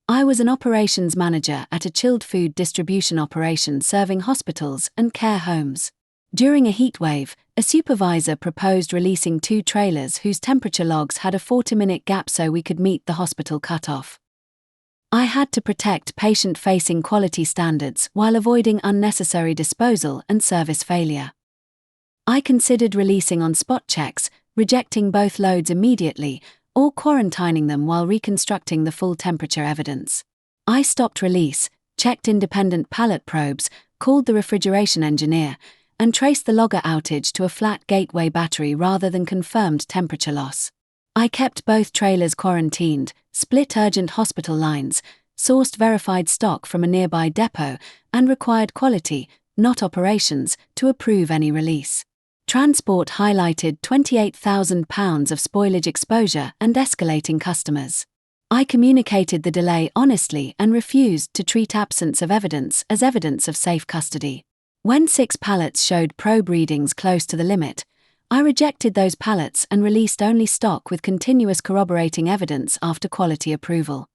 I was an operations manager at a chilled food distribution operation serving hospitals and care homes. During a heatwave, a supervisor proposed releasing 2 trailers whose temperature logs had a 40-minute gap so we could meet the hospital cutoff. I had to protect patient-facing quality standards while avoiding unnecessary disposal and service failure. I considered releasing on spot checks, rejecting both loads immediately, or quarantining them while reconstructing the full temperature evidence. I stopped release, checked independent pallet probes, called the refrigeration engineer, and traced the logger outage to a flat gateway battery rather than confirmed temperature loss. I kept both trailers quarantined, split urgent hospital lines, sourced verified stock from a nearby depot, and required quality, not operations, to approve any release. Transport highlighted £28,000 of spoilage exposure and escalating customers. I communicated the delay honestly and refused to treat absence of evidence as evidence of safe custody. When 6 pallets showed probe readings close to the limit, I rejected those pallets and released only stock with continuous corroborating evidence after quality approval.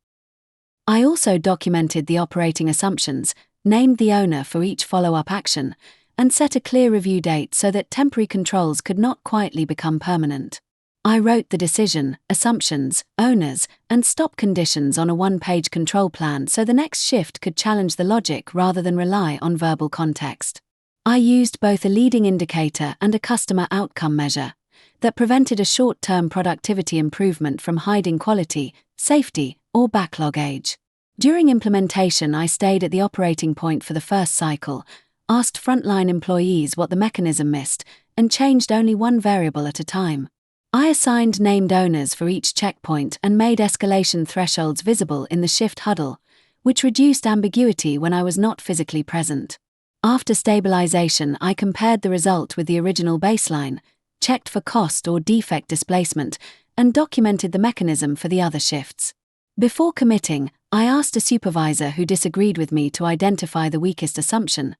I also documented the operating assumptions, named the owner for each follow-up action, and set a clear review date so that temporary controls could not quietly become permanent. I wrote the decision, assumptions, owners, and stop conditions on a 1-page control plan so the next shift could challenge the logic rather than rely on verbal context. I used both a leading indicator and a customer outcome measure that prevented a short-term productivity improvement from hiding quality, safety, or backlog age. During implementation, I stayed at the operating point for the first cycle, asked frontline employees what the mechanism missed, and changed only one variable at a time. I assigned named owners for each checkpoint and made escalation thresholds visible in the shift huddle, which reduced ambiguity when I was not physically present. After stabilization, I compared the result with the original baseline, checked for cost or defect displacement, and documented the mechanism for the other shifts. Before committing, I asked a supervisor who disagreed with me to identify the weakest assumption,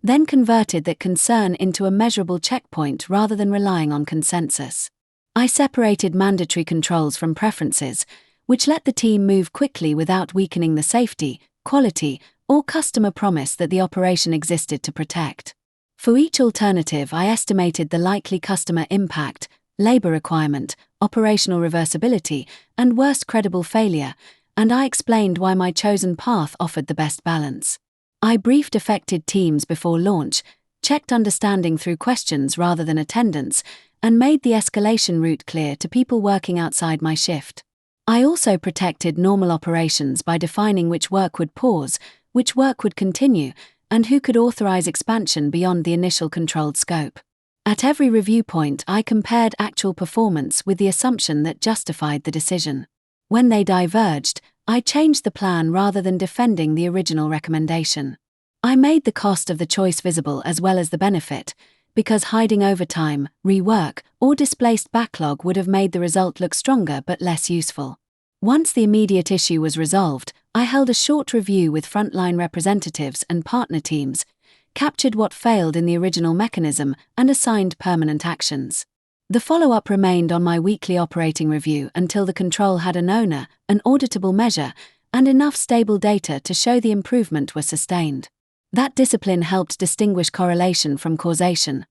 then converted that concern into a measurable checkpoint rather than relying on consensus. I separated mandatory controls from preferences, which let the team move quickly without weakening the safety, quality, or customer promise that the operation existed to protect. For each alternative, I estimated the likely customer impact, labor requirement, operational reversibility, and worst credible failure, and I explained why my chosen path offered the best balance. I briefed affected teams before launch, checked understanding through questions rather than attendance, and made the escalation route clear to people working outside my shift. I also protected normal operations by defining which work would pause, which work would continue, and who could authorize expansion beyond the initial controlled scope. At every review point, I compared actual performance with the assumption that justified the decision. When they diverged, I changed the plan rather than defending the original recommendation. I made the cost of the choice visible as well as the benefit, because hiding overtime, rework, or displaced backlog would have made the result look stronger but less useful. Once the immediate issue was resolved, I held a short review with frontline representatives and partner teams, captured what failed in the original mechanism, and assigned permanent actions. The follow-up remained on my weekly operating review until the control had an owner, an auditable measure, and enough stable data to show the improvement was sustained. That discipline helped distinguish correlation from causation.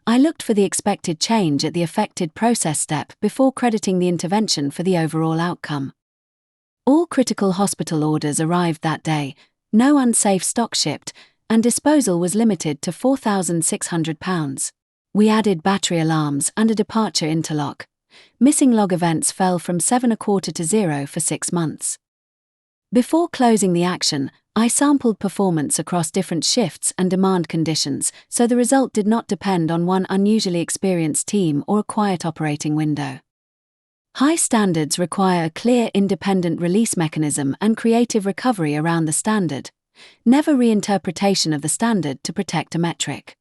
I looked for the expected change at the affected process step before crediting the intervention for the overall outcome. All critical hospital orders arrived that day, no unsafe stock shipped, and disposal was limited to £4,600. We added battery alarms and a departure interlock. Missing log events fell from 7.25 to 0 for 6 months. Before closing the action, I sampled performance across different shifts and demand conditions, so the result did not depend on one unusually experienced team or a quiet operating window. High standards require a clear independent release mechanism and creative recovery around the standard, never reinterpretation of the standard to protect a metric.